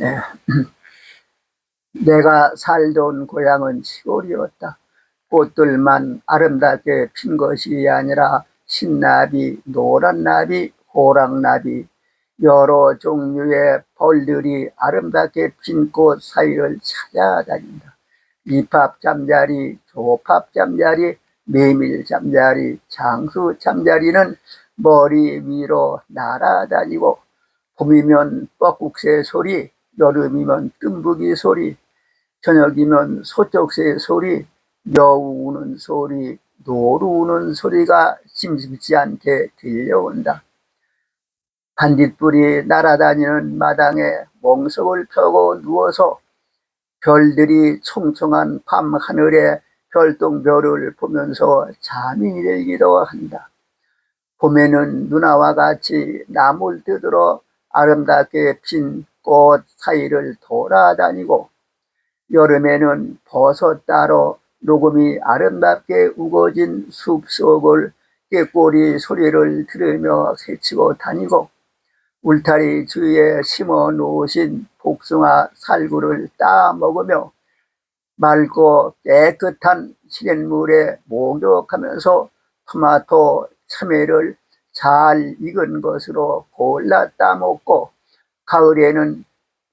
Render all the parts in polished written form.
예. 내가 살던 고향은 시골이었다. 꽃들만 아름답게 핀 것이 아니라 신나비, 노란나비, 호랑나비, 여러 종류의 벌들이 아름답게 핀 꽃 사이를 찾아다닌다. 이팝 잠자리, 조팝 잠자리, 메밀 잠자리, 장수 잠자리는 머리 위로 날아다니고, 봄이면 뻐꾹새 소리, 여름이면 뜸부기 소리, 저녁이면 소쩍새 소리, 여우 우는 소리, 노루 우는 소리가 심심치 않게 들려온다. 반딧불이 날아다니는 마당에 멍석을 펴고 누워서 별들이 총총한 밤하늘에 별똥별을 보면서 잠이 들기도 한다. 봄에는 누나와 같이 나물 뜯으러 아름답게 핀 꽃 사이를 돌아다니고, 여름에는 버섯 따러 녹음이 아름답게 우거진 숲속을 꾀꼬리 소리를 들으며 새치고 다니고, 울타리 주위에 심어 놓으신 복숭아 살구를 따 먹으며 맑고 깨끗한 시냇물에 목욕하면서 토마토, 참외를 잘 익은 것으로 골라 따먹고, 가을에는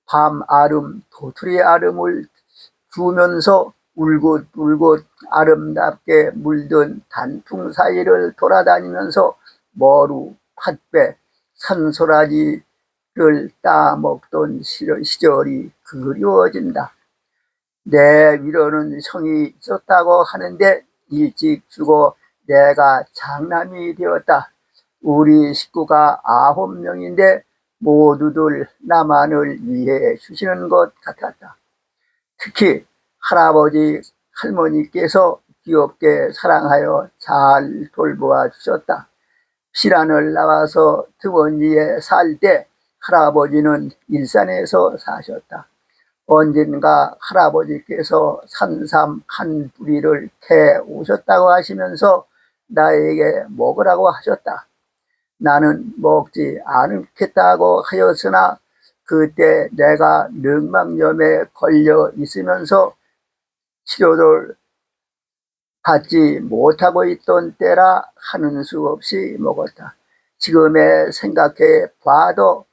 밤 아름, 도토리 아름을 주면서 울긋불긋 아름답게 물든 단풍 사이를 돌아다니면서 머루, 팥배, 산소라지를 따먹던 시절이 그리워진다. 내 위로는 성이 있었다고 하는데 일찍 죽어 내가 장남이 되었다. 우리 식구가 9명인데 모두들 나만을 위해 주시는 것 같았다. 특히 할아버지, 할머니께서 귀엽게 사랑하여 잘 돌보아 주셨다. 피란을 나와서 등원리에 살 때 할아버지는 일산에서 사셨다. 언젠가 할아버지께서 산삼 한 뿌리를 캐 오셨다고 하시면서 나에게 먹으라고 하셨다. 나는 먹지 않겠다고 하였으나 그때 내가 늑막염에 걸려 있으면서 치료를 받지 못하고 있던 때라 하는 수 없이 먹었다. 지금에 생각해 봐도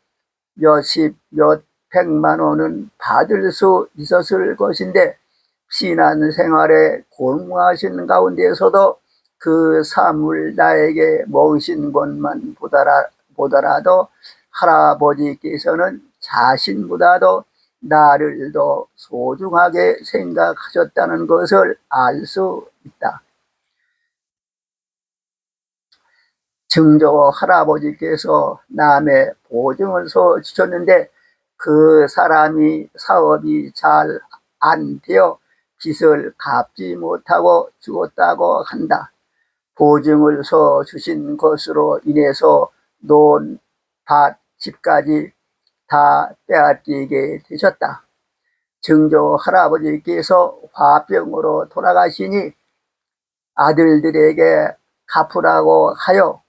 몇십, 몇백만 원은 받을 수 있었을 것인데, 신앙 생활에 공부하신 가운데서도 그 삶을 나에게 먹으신 것만 보더라도 할아버지께서는 자신보다도 나를 더 소중하게 생각하셨다는 것을 알 수 있다. 증조 할아버지께서 남의 보증을 서 주셨는데 그 사람이 사업이 잘 안 되어 빚을 갚지 못하고 죽었다고 한다. 보증을 서 주신 것으로 인해서 논, 밭, 집까지 다 빼앗기게 되셨다. 증조 할아버지께서 화병으로 돌아가시니 아들들에게 갚으라고 하여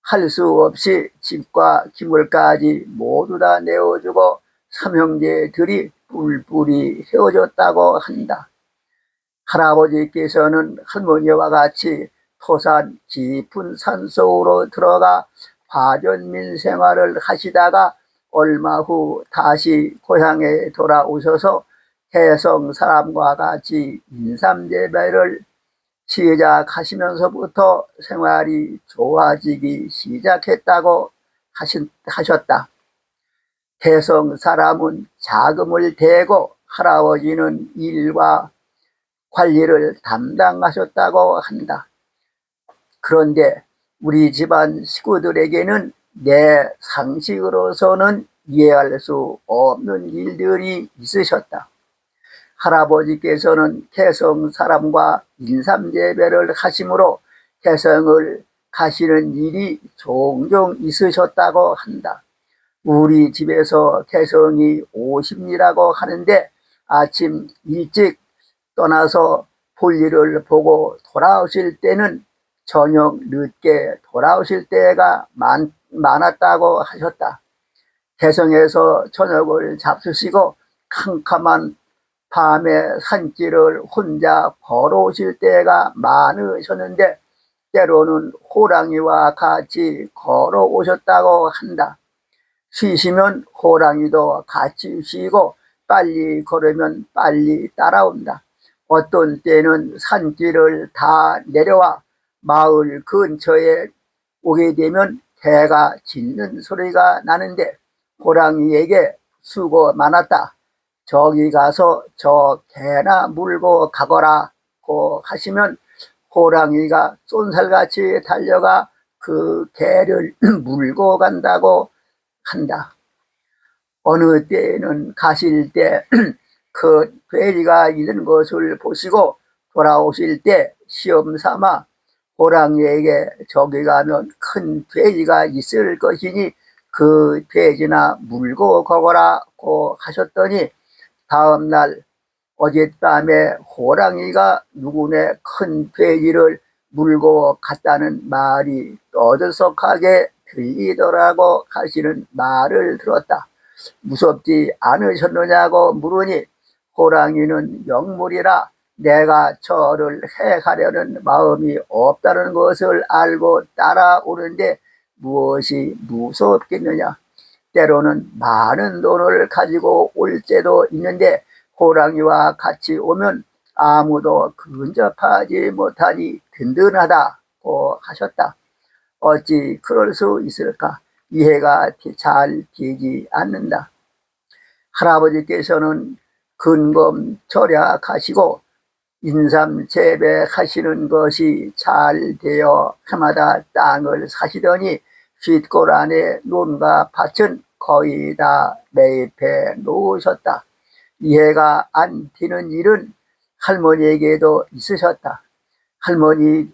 할 수 없이 집과 기물까지 모두 다 내어주고 삼형제들이 뿔뿔이 헤어졌다고 한다. 할아버지께서는 할머니와 같이 토산 깊은 산속으로 들어가 화전민 생활을 하시다가 얼마 후 다시 고향에 돌아오셔서 개성 사람과 같이 인삼재배를 시작하시면서부터 생활이 좋아지기 시작했다고 하셨다. 개성 사람은 자금을 대고 할아버지는 일과 관리를 담당하셨다고 한다. 그런데 우리 집안 식구들에게는 내 상식으로서는 이해할 수 없는 일들이 있으셨다. 할아버지께서는 개성 사람과 인삼재배를 하심으로 개성을 가시는 일이 종종 있으셨다고 한다. 우리 집에서 개성이 오십니라고 하는데 아침 일찍 떠나서 볼일을 보고 돌아오실 때는 저녁 늦게 돌아오실 때가 많았다고 하셨다. 개성에서 저녁을 잡수시고 캄캄한 밤에 산길을 혼자 걸어오실 때가 많으셨는데 때로는 호랑이와 같이 걸어오셨다고 한다. 쉬시면 호랑이도 같이 쉬고 빨리 걸으면 빨리 따라온다. 어떤 때는 산길을 다 내려와 마을 근처에 오게 되면 개가 짖는 소리가 나는데 호랑이에게 수고 많았다. 저기 가서 저 개나 물고 가거라고 하시면 호랑이가 쏜살같이 달려가 그 개를 물고 간다고 한다. 어느 때에는 가실 때 그 돼지가 있는 것을 보시고 돌아오실 때 시험 삼아 호랑이에게 저기 가면 큰 돼지가 있을 것이니 그 돼지나 물고 가거라고 하셨더니 다음날 어젯밤에 호랑이가 누구네 큰 돼지를 물고 갔다는 말이 떠들썩하게 들리더라고 하시는 말을 들었다. 무섭지 않으셨느냐고 물으니 호랑이는 영물이라 내가 저를 해가려는 마음이 없다는 것을 알고 따라오는데 무엇이 무섭겠느냐. 때로는 많은 돈을 가지고 올 때도 있는데 호랑이와 같이 오면 아무도 근접하지 못하니 든든하다고 하셨다. 어찌 그럴 수 있을까? 이해가 잘 되지 않는다. 할아버지께서는 근검 절약하시고 인삼 재배하시는 것이 잘 되어 해마다 땅을 사시더니 쉿골 안에 논과 밭은 거의 다 매입해 놓으셨다. 이해가 안 되는 일은 할머니에게도 있으셨다. 할머니는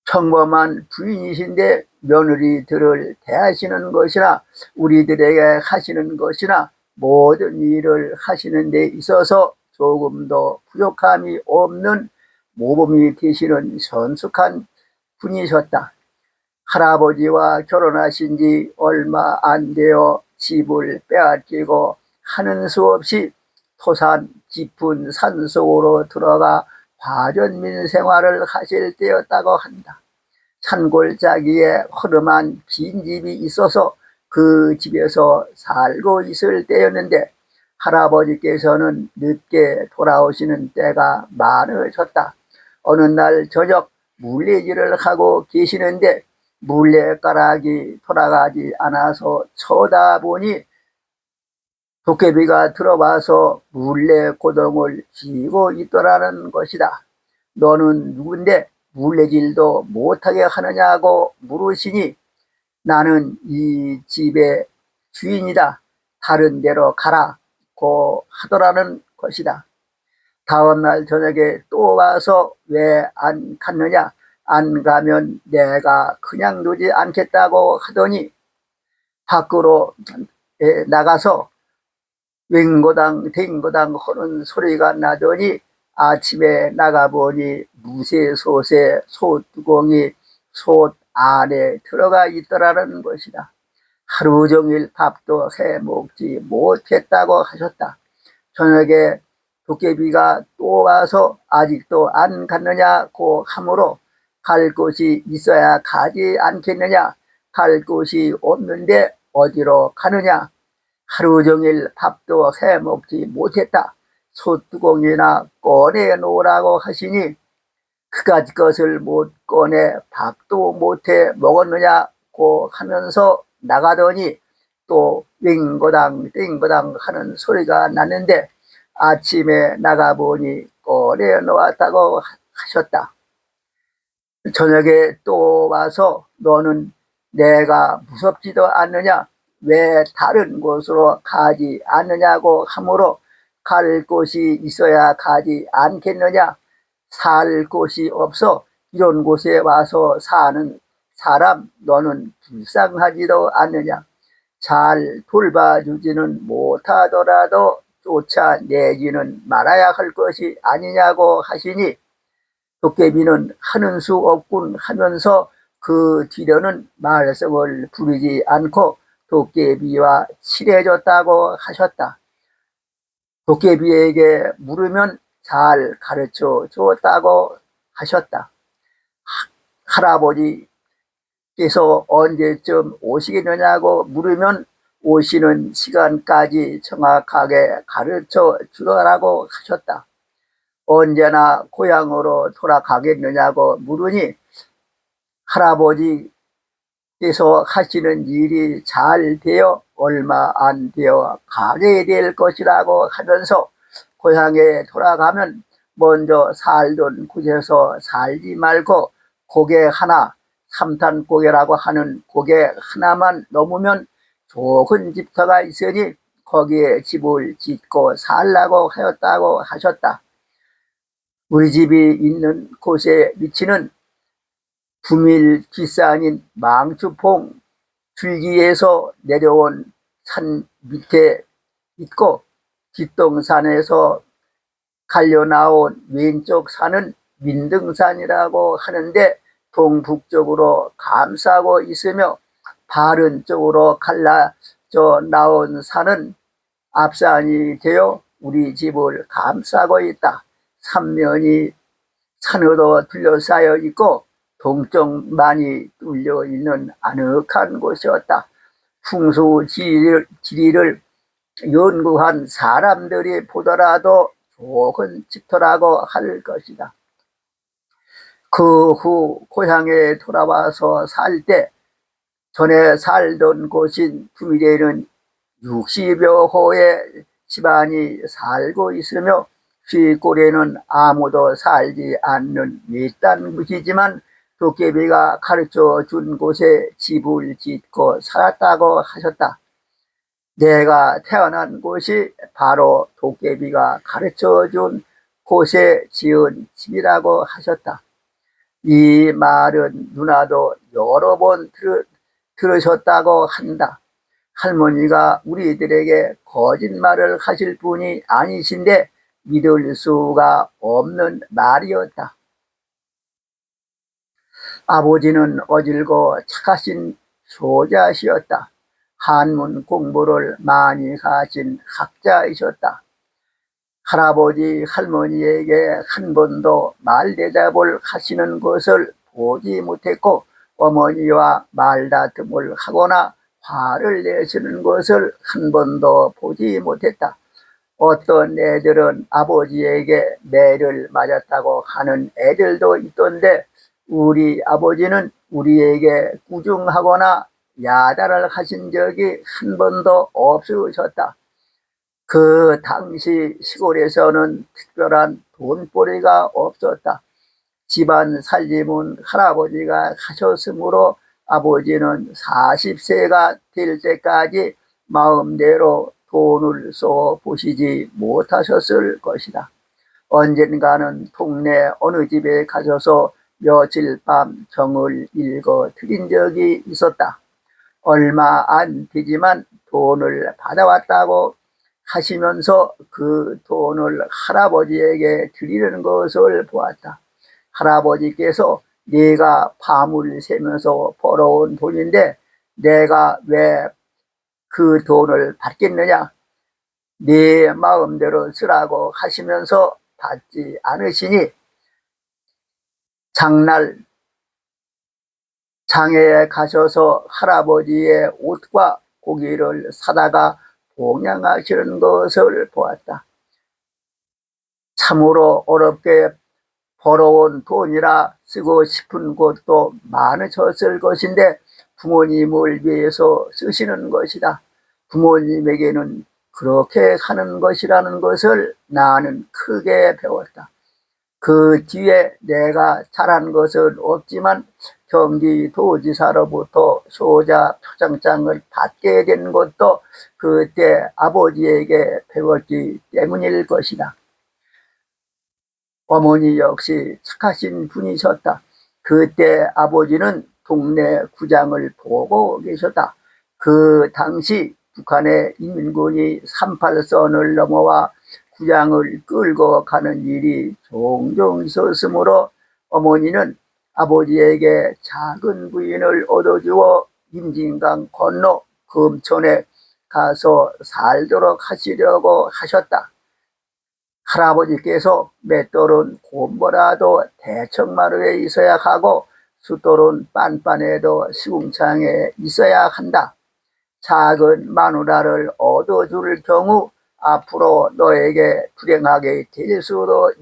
평범한 부인이신데 며느리들을 대하시는 것이나 우리들에게 하시는 것이나 모든 일을 하시는 데 있어서 조금도 부족함이 없는 모범이 되시는 선숙한 분이셨다. 할아버지와 결혼하신 지 얼마 안 되어 집을 빼앗기고 하는 수 없이 토산 깊은 산속으로 들어가 과전민 생활을 하실 때였다고 한다. 산골짜기에 허름한 빈집이 있어서 그 집에서 살고 있을 때였는데 할아버지께서는 늦게 돌아오시는 때가 많으셨다. 어느 날 저녁 물레질을 하고 계시는데 물레가락이 돌아가지 않아서 쳐다보니 도깨비가 들어와서 물레고동을 쥐고 있더라는 것이다. 너는 누군데 물레질도 못하게 하느냐고 물으시니 나는 이 집의 주인이다. 다른 데로 가라고 하더라는 것이다. 다음날 저녁에 또 와서 왜 안 갔느냐? 안 가면 내가 그냥 두지 않겠다고 하더니 밖으로 나가서 윙고당 댕고당 하는 소리가 나더니 아침에 나가보니 무쇠솥에 솥뚜껑이 솥 안에 들어가 있더라는 것이다. 하루 종일 밥도 해 먹지 못했다고 하셨다. 저녁에 도깨비가 또 와서 아직도 안 갔느냐고 하므로 갈 곳이 있어야 가지 않겠느냐. 갈 곳이 없는데 어디로 가느냐. 하루 종일 밥도 해 먹지 못했다. 솥뚜껑이나 꺼내 놓으라고 하시니 그까짓 것을 못 꺼내 밥도 못해 먹었느냐고 하면서 나가더니 또 윙고당 띵고당 하는 소리가 났는데 아침에 나가보니 꺼내 놓았다고 하셨다. 저녁에 또 와서 너는 내가 무섭지도 않느냐? 왜 다른 곳으로 가지 않느냐고 하므로 갈 곳이 있어야 가지 않겠느냐? 살 곳이 없어 이런 곳에 와서 사는 사람 너는 불쌍하지도 않느냐? 잘 돌봐주지는 못하더라도 쫓아내지는 말아야 할 것이 아니냐고 하시니 도깨비는 하는 수 없군 하면서 그 뒤로는 말썽을 부리지 않고 도깨비와 친해졌다고 하셨다. 도깨비에게 물으면 잘 가르쳐 주었다고 하셨다. 할아버지께서 언제쯤 오시겠느냐고 물으면 오시는 시간까지 정확하게 가르쳐 주더라고 하셨다. 언제나 고향으로 돌아가겠느냐고 물으니 할아버지께서 하시는 일이 잘 되어 얼마 안 되어 가게 될 것이라고 하면서 고향에 돌아가면 먼저 살던 곳에서 살지 말고 고개 하나, 삼탄고개라고 하는 고개 하나만 넘으면 좋은 집터가 있으니 거기에 집을 짓고 살라고 하였다고 하셨다. 우리 집이 있는 곳에 위치는 부밀 뒷산인 망추봉 줄기에서 내려온 산 밑에 있고 뒷동산에서 갈려 나온 왼쪽 산은 민등산이라고 하는데 동북쪽으로 감싸고 있으며 바른 쪽으로 갈라져 나온 산은 앞산이 되어 우리 집을 감싸고 있다. 삼면이 산으로 둘러싸여 있고 동쪽만이 뚫려 있는 아늑한 곳이었다. 풍수 지리를 연구한 사람들이 보더라도 좋은 집터라고 할 것이다. 그 후 고향에 돌아와서 살 때 전에 살던 곳인 부밀에는 60여 호의 집안이 살고 있으며 쥐골에는 아무도 살지 않는 외딴 곳이지만 도깨비가 가르쳐 준 곳에 집을 짓고 살았다고 하셨다. 내가 태어난 곳이 바로 도깨비가 가르쳐 준 곳에 지은 집이라고 하셨다. 이 말은 누나도 여러 번 들으셨다고 한다. 할머니가 우리들에게 거짓말을 하실 분이 아니신데 믿을 수가 없는 말이었다. 아버지는 어질고 착하신 효자시었다. 한문 공부를 많이 하신 학자이셨다. 할아버지 할머니에게 한 번도 말대답을 하시는 것을 보지 못했고 어머니와 말다툼을 하거나 화를 내시는 것을 한 번도 보지 못했다. 어떤 애들은 아버지에게 매를 맞았다고 하는 애들도 있던데 우리 아버지는 우리에게 꾸중하거나 야단을 하신 적이 한 번도 없으셨다. 그 당시 시골에서는 특별한 돈벌이가 없었다. 집안 살림은 할아버지가 하셨으므로 아버지는 40세가 될 때까지 마음대로 돈을 써 보시지 못하셨을 것이다. 언젠가는 동네 어느 집에 가셔서 며칠 밤 정을 읽어 드린 적이 있었다. 얼마 안 되지만 돈을 받아왔다고 하시면서 그 돈을 할아버지에게 드리는 것을 보았다. 할아버지께서 네가 밤을 새면서 벌어온 돈인데 내가 왜 그 돈을 받겠느냐? 네 마음대로 쓰라고 하시면서 받지 않으시니 장날 장에 가셔서 할아버지의 옷과 고기를 사다가 봉양하시는 것을 보았다. 참으로 어렵게 벌어온 돈이라 쓰고 싶은 곳도 많으셨을 것인데 부모님을 위해서 쓰시는 것이다. 부모님에게는 그렇게 하는 것이라는 것을 나는 크게 배웠다. 그 뒤에 내가 잘한 것은 없지만 경기도지사로부터 효자 표창장을 받게 된 것도 그때 아버지에게 배웠기 때문일 것이다. 어머니 역시 착하신 분이셨다. 그때 아버지는 동네 구장을 보고 계셨다. 그 당시 북한의 인민군이 38선을 넘어와 구장을 끌고 가는 일이 종종 있었으므로 어머니는 아버지에게 작은 부인을 얻어주어 임진강 건너 금촌에 가서 살도록 하시려고 하셨다. 할아버지께서 맷돌은 곰보라도 대청마루에 있어야 하고 숫돌은 빤빤해도 시궁창에 있어야 한다. 작은 마누라를 얻어줄 경우 앞으로 너에게 불행하게 될 수도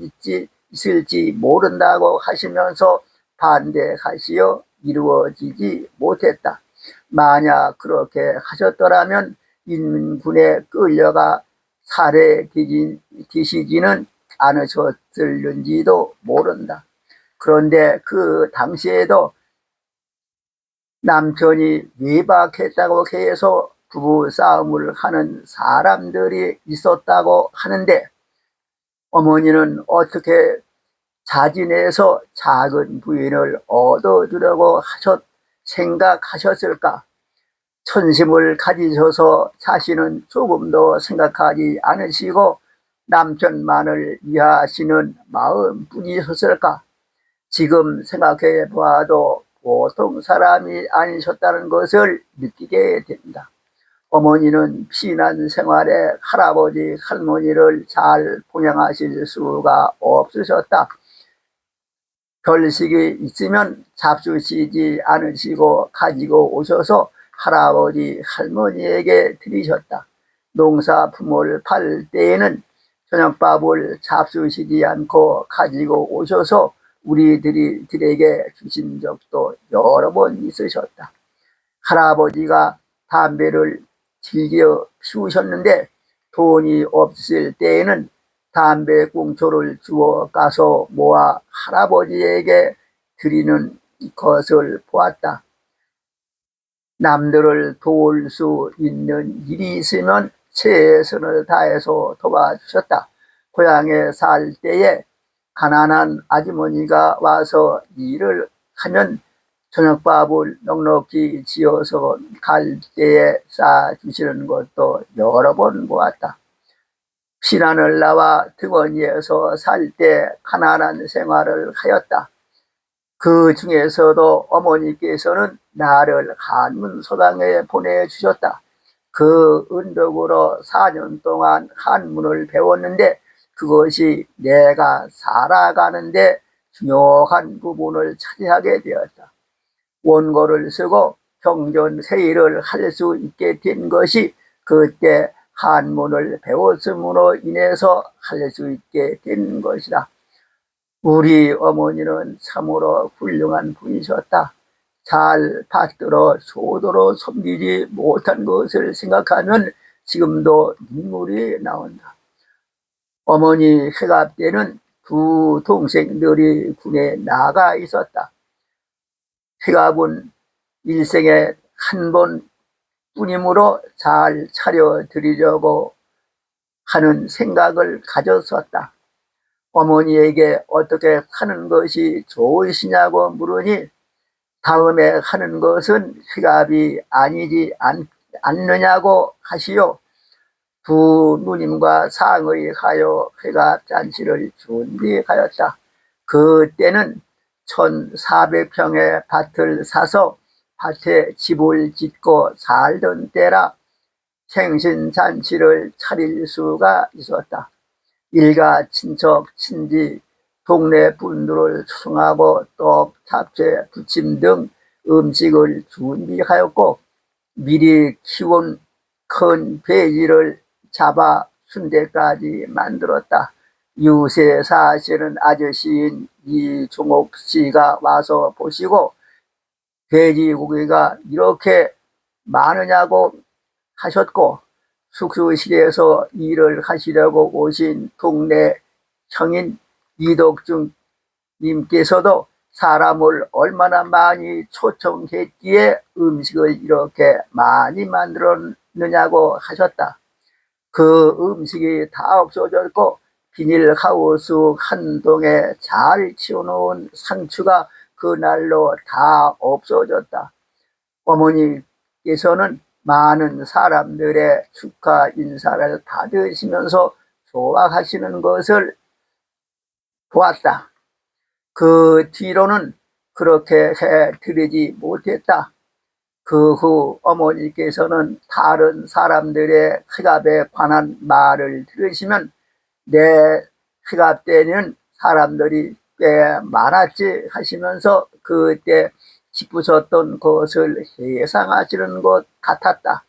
있을지 모른다고 하시면서 반대하시어 이루어지지 못했다. 만약 그렇게 하셨더라면 인민군에 끌려가 살해되시지는 않으셨을는지도 모른다. 그런데 그 당시에도 남편이 외박했다고 해서 부부싸움을 하는 사람들이 있었다고 하는데 어머니는 어떻게 자진해서 작은 부인을 얻어주려고 생각하셨을까? 천심을 가지셔서 자신은 조금도 생각하지 않으시고 남편만을 위하시는 마음뿐이셨을까? 지금 생각해 보아도 보통 사람이 아니셨다는 것을 느끼게 됩니다. 어머니는 피난 생활에 할아버지, 할머니를 잘 봉양하실 수가 없으셨다. 결식이 있으면 잡수시지 않으시고 가지고 오셔서 할아버지, 할머니에게 드리셨다. 농사품을 팔 때에는 저녁밥을 잡수시지 않고 가지고 오셔서 우리들에게 주신 적도 여러 번 있으셨다. 할아버지가 담배를 즐겨 피우셨는데 돈이 없을 때에는 담배 꽁초를 주워 가서 모아 할아버지에게 드리는 것을 보았다. 남들을 도울 수 있는 일이 있으면 최선을 다해서 도와주셨다. 고향에 살 때에 가난한 아주머니가 와서 일을 하면 저녁밥을 넉넉히 지어서 갈 때에 싸주시는 것도 여러 번 보았다. 피난을 나와 등원리에서 살 때 가난한 생활을 하였다. 그 중에서도 어머니께서는 나를 한문소당에 보내주셨다. 그 은덕으로 4년 동안 한문을 배웠는데 그것이 내가 살아가는데 중요한 부분을 차지하게 되었다. 원고를 쓰고 경전세일을 할 수 있게 된 것이 그때 한문을 배웠음으로 인해서 할 수 있게 된 것이다. 우리 어머니는 참으로 훌륭한 분이셨다. 잘 받들어 효도로 섬기지 못한 것을 생각하면 지금도 눈물이 나온다. 어머니 회갑 때는 두 동생들이 군에 나가 있었다. 회갑은 일생에 한 번뿐이므로 잘 차려드리려고 하는 생각을 가졌었다. 어머니에게 어떻게 하는 것이 좋으시냐고 물으니 다음에 하는 것은 회갑이 아니지 않느냐고 하시오. 두 누님과 상의하여 회갑 잔치를 준비하였다. 그때는 1400평의 밭을 사서 밭에 집을 짓고 살던 때라 생신잔치를 차릴 수가 있었다. 일가 친척 친지 동네 분들을 초청하고 떡, 잡채, 부침 등 음식을 준비하였고 미리 키운 큰 돼지를 잡아 순대까지 만들었다. 유세 사시는 아저씨인 이종옥 씨가 와서 보시고 돼지고기가 이렇게 많으냐고 하셨고 숙소실에서 일을 하시려고 오신 동네 형인 이덕중 님께서도 사람을 얼마나 많이 초청했기에 음식을 이렇게 많이 만들었느냐고 하셨다. 그 음식이 다 없어졌고 비닐하우스 한 동에 잘 치워놓은 상추가 그날로 다 없어졌다. 어머니께서는 많은 사람들의 축하 인사를 받으시면서 좋아하시는 것을 보았다. 그 뒤로는 그렇게 해드리지 못했다. 그 후 어머니께서는 다른 사람들의 흑압에 관한 말을 들으시면 내 흑압 때는 사람들이 꽤 많았지 하시면서 그때 기쁘셨던 것을 회상하시는 것 같았다.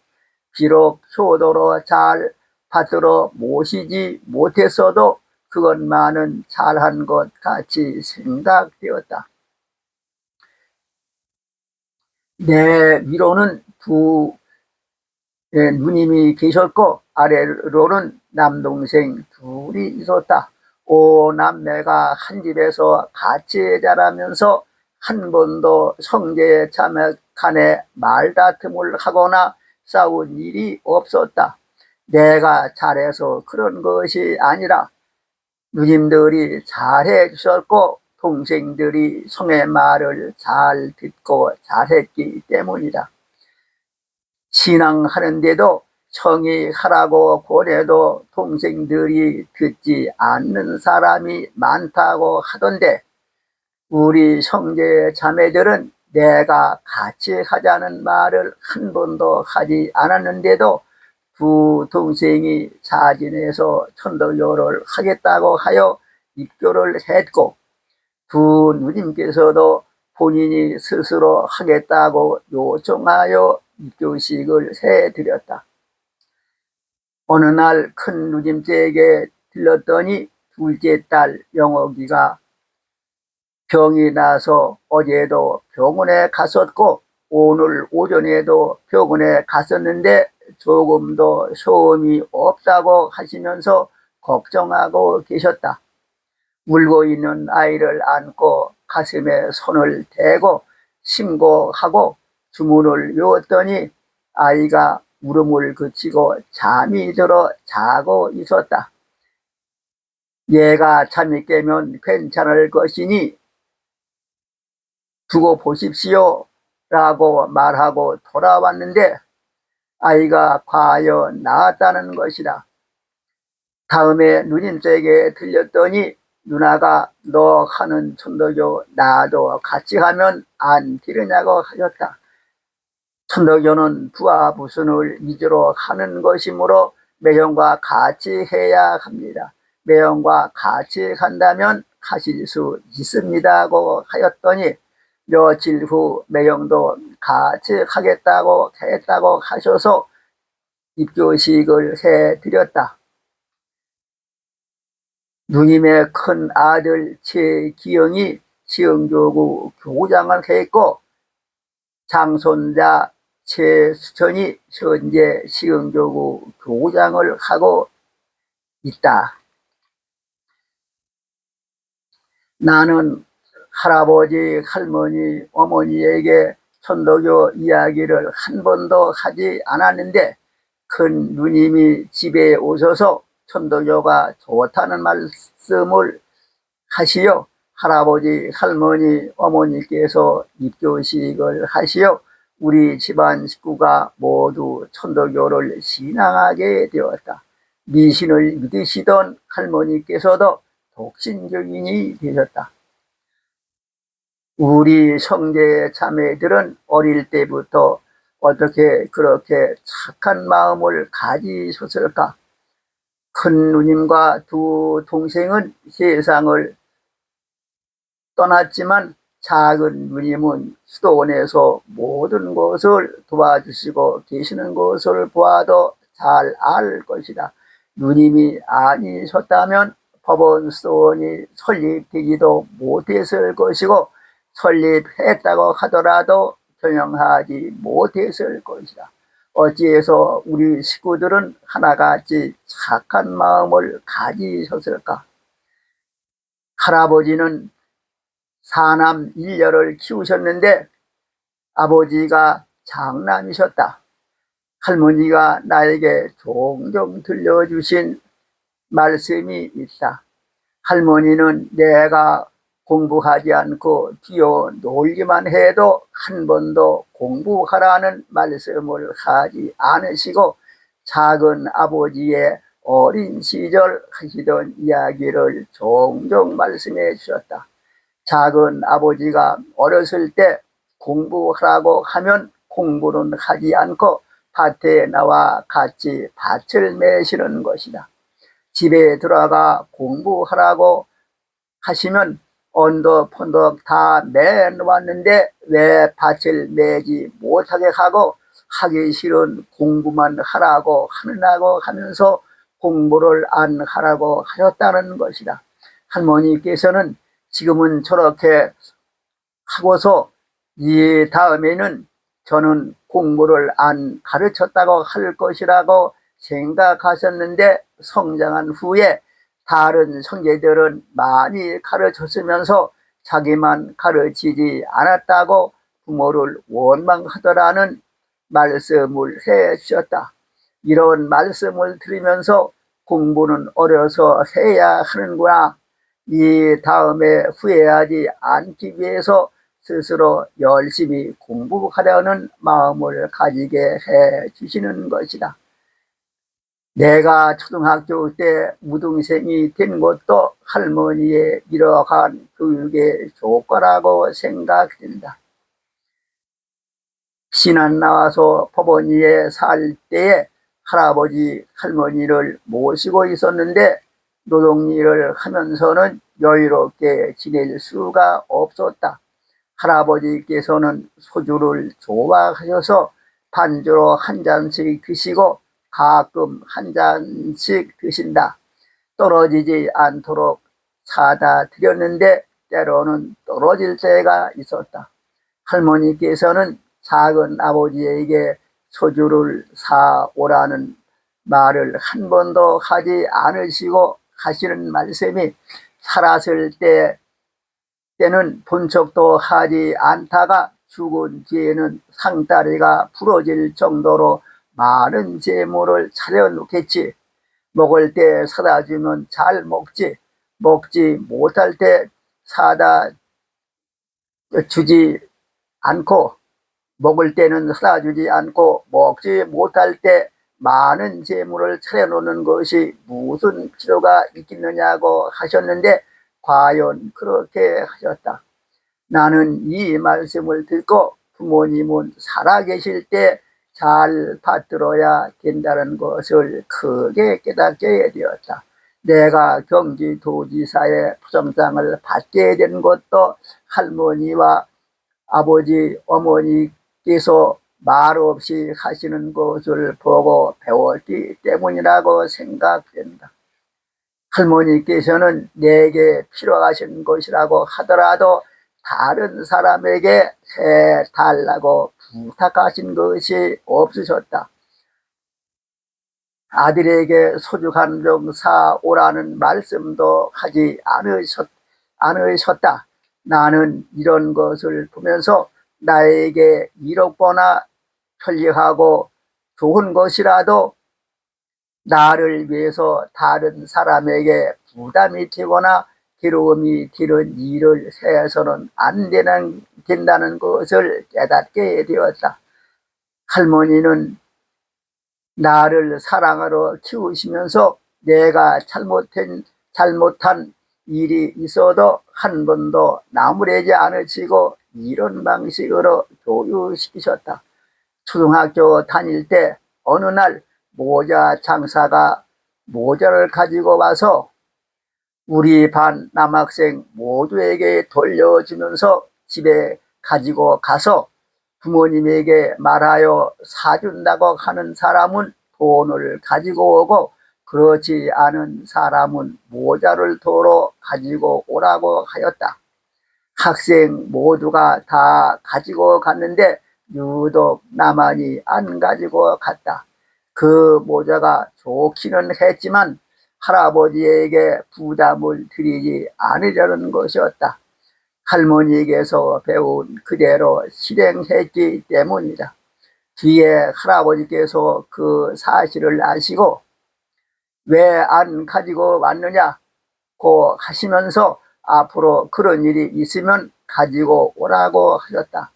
비록 효도로 잘 받들어 모시지 못했어도 그것만은 잘한 것 같이 생각되었다. 내 위로는 두 누님이 계셨고 아래로는 남동생 둘이 있었다. 오남매가 한 집에서 같이 자라면서 한 번도 형제 자매 간에 말다툼을 하거나 싸운 일이 없었다. 내가 잘해서 그런 것이 아니라 누님들이 잘해 주셨고 동생들이 성의 말을 잘 듣고 잘했기 때문이다. 신앙하는데도 형이 하라고 권해도 동생들이 듣지 않는 사람이 많다고 하던데 우리 형제 자매들은 내가 같이 하자는 말을 한 번도 하지 않았는데도 두 동생이 자진해서 천도교를 하겠다고 하여 입교를 했고 두 누님께서도 본인이 스스로 하겠다고 요청하여 입교식을 해드렸다. 어느 날 큰 누님께에게 들렀더니 둘째 딸 영옥이가 병이 나서 어제도 병원에 갔었고 오늘 오전에도 병원에 갔었는데 조금도 소음이 없다고 하시면서 걱정하고 계셨다. 울고 있는 아이를 안고 가슴에 손을 대고 신고하고 주문을 외웠더니 아이가 울음을 그치고 잠이 들어 자고 있었다. 얘가 잠이 깨면 괜찮을 것이니 두고 보십시오 라고 말하고 돌아왔는데 아이가 과연 나았다는 것이다. 다음에 누님댁에 들렸더니 누나가 너 하는 천도교 나도 같이 하면 안 되느냐고 하셨다. 천도교는 부하 부순을 위주로 하는 것이므로 매형과 같이 해야 합니다. 매형과 같이 간다면 하실 수 있습니다고 하였더니 며칠 후 매형도 같이 하겠다고 했다고 하셔서 입교식을 해드렸다. 누님의 큰 아들 최기영이 시흥교구 교구장을 했고 장손자 최수천이 현재 시흥교구 교구장을 하고 있다. 나는 할아버지, 할머니, 어머니에게 천도교 이야기를 한 번도 하지 않았는데 큰 누님이 집에 오셔서 천도교가 좋다는 말씀을 하시어 할아버지, 할머니, 어머니께서 입교식을 하시어 우리 집안 식구가 모두 천도교를 신앙하게 되었다. 미신을 믿으시던 할머니께서도 독신교인이 되셨다. 우리 형제 자매들은 어릴 때부터 어떻게 그렇게 착한 마음을 가지셨을까? 큰 누님과 두 동생은 세상을 떠났지만 작은 누님은 수도원에서 모든 것을 도와주시고 계시는 것을 보아도 잘 알 것이다. 누님이 아니셨다면 법원 수도원이 설립되지도 못했을 것이고 설립했다고 하더라도 경영하지 못했을 것이다. 어찌해서 우리 식구들은 하나같이 착한 마음을 가지셨을까? 할아버지는 사남 일녀를 키우셨는데 아버지가 장남이셨다. 할머니가 나에게 종종 들려주신 말씀이 있다. 할머니는 내가 공부하지 않고 뛰어놀기만 해도 한 번도 공부하라는 말씀을 하지 않으시고 작은 아버지의 어린 시절 하시던 이야기를 종종 말씀해 주셨다. 작은 아버지가 어렸을 때 공부하라고 하면 공부는 하지 않고 밭에 나와 같이 밭을 매시는 것이다. 집에 들어가 공부하라고 하시면 언덕펀덕 다 매놓았는데 왜 밭을 매지 못하게 하고 하기 싫은 공부만 하라고 하느냐고 하면서 공부를 안 하라고 하셨다는 것이다. 할머니께서는 지금은 저렇게 하고서 이 다음에는 저는 공부를 안 가르쳤다고 할 것이라고 생각하셨는데 성장한 후에 다른 형제들은 많이 가르쳤으면서 자기만 가르치지 않았다고 부모를 원망하더라는 말씀을 해 주셨다. 이런 말씀을 들으면서 공부는 어려서 해야 하는구나. 이 다음에 후회하지 않기 위해서 스스로 열심히 공부하려는 마음을 가지게 해 주시는 것이다. 내가 초등학교 때 무등생이 된 것도 할머니의 이러한 교육의 조건이라고 생각된다. 신안 나와서 법원 위에 살 때에 할아버지 할머니를 모시고 있었는데 노동일을 하면서는 여유롭게 지낼 수가 없었다. 할아버지께서는 소주를 좋아하셔서 반주로 한 잔씩 드시고 가끔 한 잔씩 드신다. 떨어지지 않도록 사다 드렸는데 때로는 떨어질 때가 있었다. 할머니께서는 작은 아버지에게 소주를 사오라는 말을 한 번도 하지 않으시고 하시는 말씀이 살았을 때는 본 척도 하지 않다가 죽은 뒤에는 상다리가 부러질 정도로 많은 재물을 차려놓겠지. 먹을 때 사다 주면 잘 먹지. 먹지 못할 때 사다 주지 않고 먹을 때는 사다 주지 않고 먹지 못할 때 많은 재물을 차려놓는 것이 무슨 필요가 있겠느냐고 하셨는데 과연 그렇게 하셨다. 나는 이 말씀을 듣고 부모님은 살아계실 때 잘 받들어야 된다는 것을 크게 깨닫게 되었다. 내가 경기도지사의 부점장을 받게 된 것도 할머니와 아버지, 어머니께서 말없이 하시는 것을 보고 배웠기 때문이라고 생각된다. 할머니께서는 내게 필요하신 것이라고 하더라도 다른 사람에게 해달라고 부탁하신 것이 없으셨다. 아들에게 소주 한 병 사오라는 말씀도 하지 않으셨다. 나는 이런 것을 보면서 나에게 1억 번나 편리하고 좋은 것이라도 나를 위해서 다른 사람에게 부담이 되거나 괴로움이 되는 일을 해서는 안 된다는 것을 깨닫게 되었다. 할머니는 나를 사랑하러 키우시면서 내가 잘못한 일이 있어도 한 번도 나무라지 않으시고 이런 방식으로 교육시키셨다. 초등학교 다닐 때 어느 날 모자 장사가 모자를 가지고 와서 우리 반 남학생 모두에게 돌려주면서 집에 가지고 가서 부모님에게 말하여 사준다고 하는 사람은 돈을 가지고 오고 그렇지 않은 사람은 모자를 도로 가지고 오라고 하였다. 학생 모두가 다 가지고 갔는데 유독 나만이 안 가지고 갔다. 그 모자가 좋기는 했지만 할아버지에게 부담을 드리지 않으려는 것이었다. 할머니에게서 배운 그대로 실행했기 때문이다. 뒤에 할아버지께서 그 사실을 아시고 왜 안 가지고 왔느냐고 하시면서 앞으로 그런 일이 있으면 가지고 오라고 하셨다.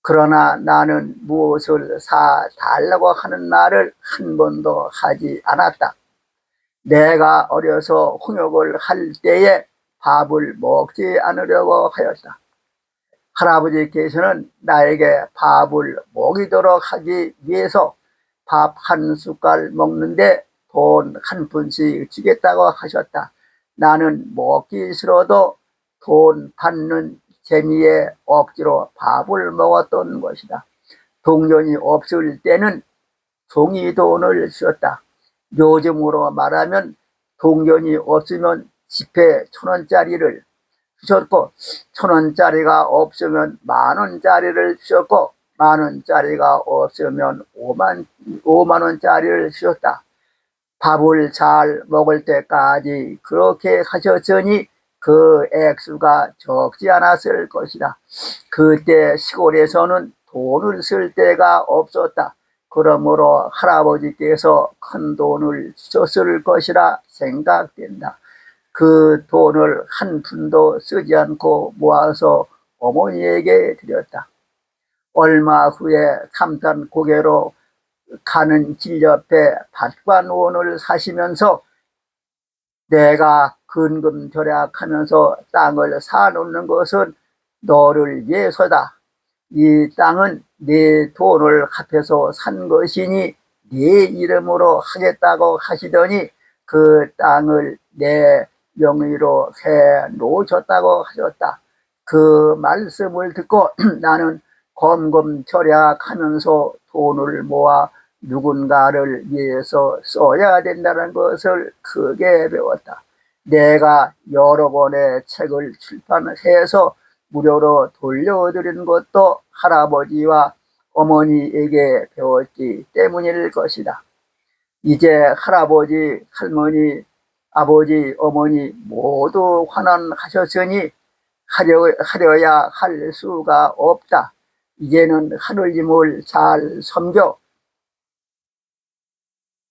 그러나 나는 무엇을 사달라고 하는 말을 한 번도 하지 않았다. 내가 어려서 홍역을 할 때에 밥을 먹지 않으려고 하였다. 할아버지께서는 나에게 밥을 먹이도록 하기 위해서 밥 한 숟갈 먹는데 돈 한 푼씩 주겠다고 하셨다. 나는 먹기 싫어도 돈 받는 재미에 억지로 밥을 먹었던 것이다. 동전이 없을 때는 종이돈을 쓰었다. 요즘으로 말하면 동전이 없으면 지폐 1,000원짜리를 주셨고 1,000원짜리가 없으면 10,000원짜리를 주셨고 10,000원짜리가 없으면 5만 원짜리를 주셨다. 밥을 잘 먹을 때까지 그렇게 하셨으니 그 액수가 적지 않았을 것이다. 그때 시골에서는 돈을 쓸 데가 없었다. 그러므로 할아버지께서 큰 돈을 주셨을 것이라 생각된다. 그 돈을 한 푼도 쓰지 않고 모아서 어머니에게 드렸다. 얼마 후에 삼산 고개로 가는 길 옆에 밭관원을 사시면서 내가 근금절약하면서 땅을 사놓는 것은 너를 위해서다. 이 땅은 네 돈을 합해서 산 것이니 네 이름으로 하겠다고 하시더니 그 땅을 내 명의로 해 놓으셨다고 하셨다. 그 말씀을 듣고 나는 검검절약하면서 돈을 모아 누군가를 위해서 써야 된다는 것을 크게 배웠다. 내가 여러 권의 책을 출판해서 무료로 돌려드린 것도 할아버지와 어머니에게 배웠기 때문일 것이다. 이제 할아버지, 할머니, 아버지, 어머니 모두 환원하셨으니 하려야 할 수가 없다. 이제는 하느님을 잘 섬겨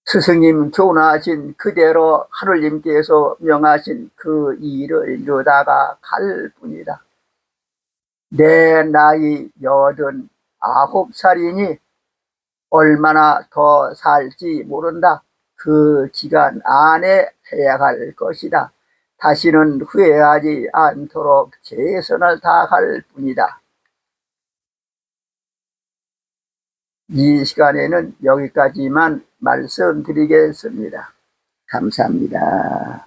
스승님 교훈하신 그대로 하느님께서 명하신 그 일을 이루다가 갈 뿐이다. 내 나이 89살이니 얼마나 더 살지 모른다. 그 기간 안에 해야 할 것이다. 다시는 후회하지 않도록 최선을 다할 뿐이다. 이 시간에는 여기까지만 말씀드리겠습니다. 감사합니다.